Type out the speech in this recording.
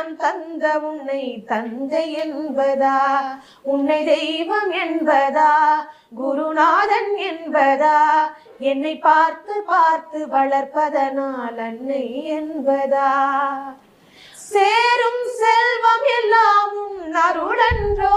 ஞானம் தந்த உன்னை தந்தை என்பதா, உன்னை தெய்வம் என்பதா, குருநாதன் என்பதா, என்னை பார்த்து பார்த்து வளர்ப்பதனால் அன்னை என்பதா. சேரும் செல்வம் எல்லாம் உன் அருளன்றோ,